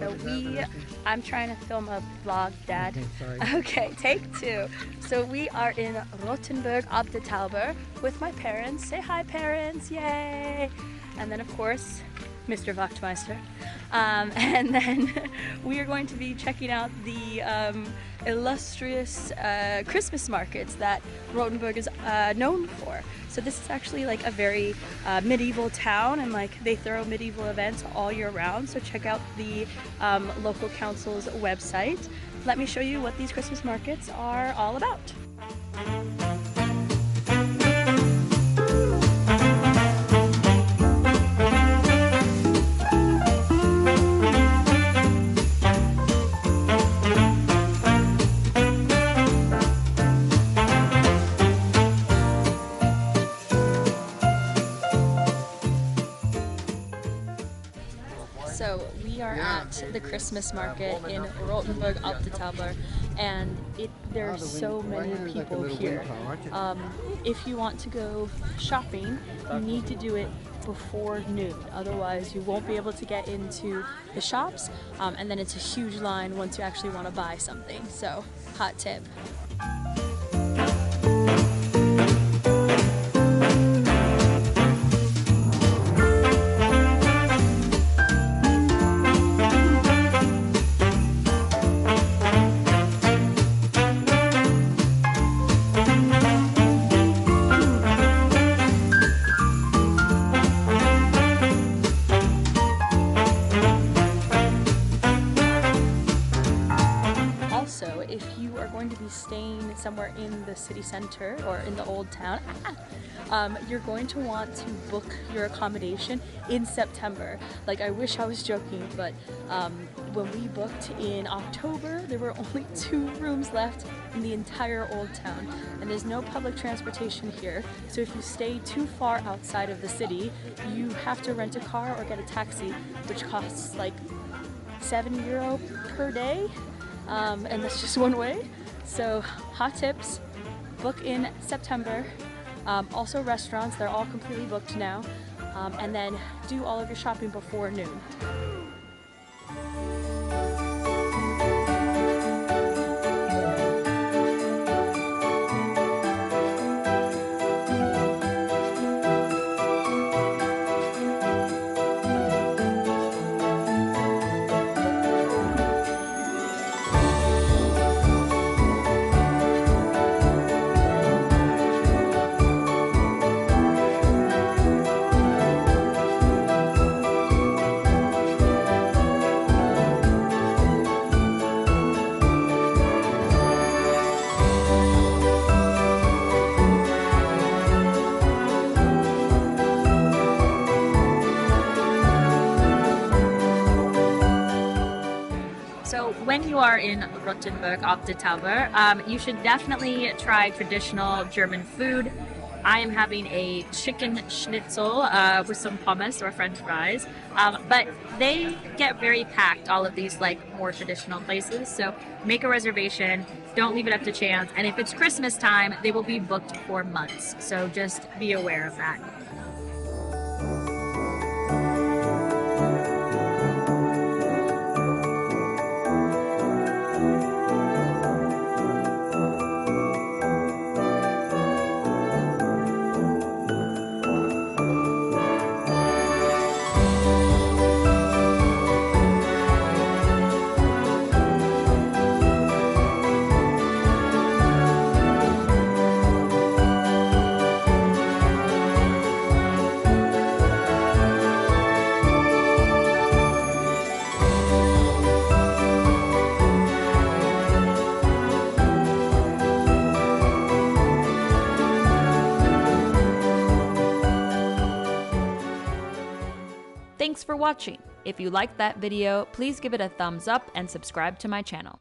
So I'm trying to film a vlog, Dad. Okay, sorry. Okay, take two. So we are in Rothenburg ab der Tauber with my parents. Say hi, parents, yay! And then of course, Mr. Wachtmeister. And then we are going to be checking out the illustrious Christmas markets that Rothenburg is known for. So this is actually like a very medieval town, and like they throw medieval events all year round. So check out the local council's website. Let me show you what these Christmas markets are all about. So we are at the Christmas market in Rothenburg ab der Tauber, and there's so many people here. If you want to go shopping, you need to do it before noon, otherwise you won't be able to get into the shops, and then it's a huge line once you actually want to buy something. So, hot tip. If you are going to be staying somewhere in the city center or in the old town, you're going to want to book your accommodation in September. Like, I wish I was joking, but when we booked in October, there were only 2 rooms left in the entire old town, and there's no public transportation here. So if you stay too far outside of the city, you have to rent a car or get a taxi, which costs like €7 per day. And that's just one way. So hot tips, book in September. Also restaurants, they're all completely booked now. And then do all of your shopping before noon. So when you are in Rothenburg ab der Tauber, you should definitely try traditional German food. I am having a chicken schnitzel with some hummus or French fries, but they get very packed, all of these like more traditional places, so make a reservation, don't leave it up to chance, and if it's Christmas time, they will be booked for months, so just be aware of that. Thanks for watching. If you liked that video, please give it a thumbs up and subscribe to my channel.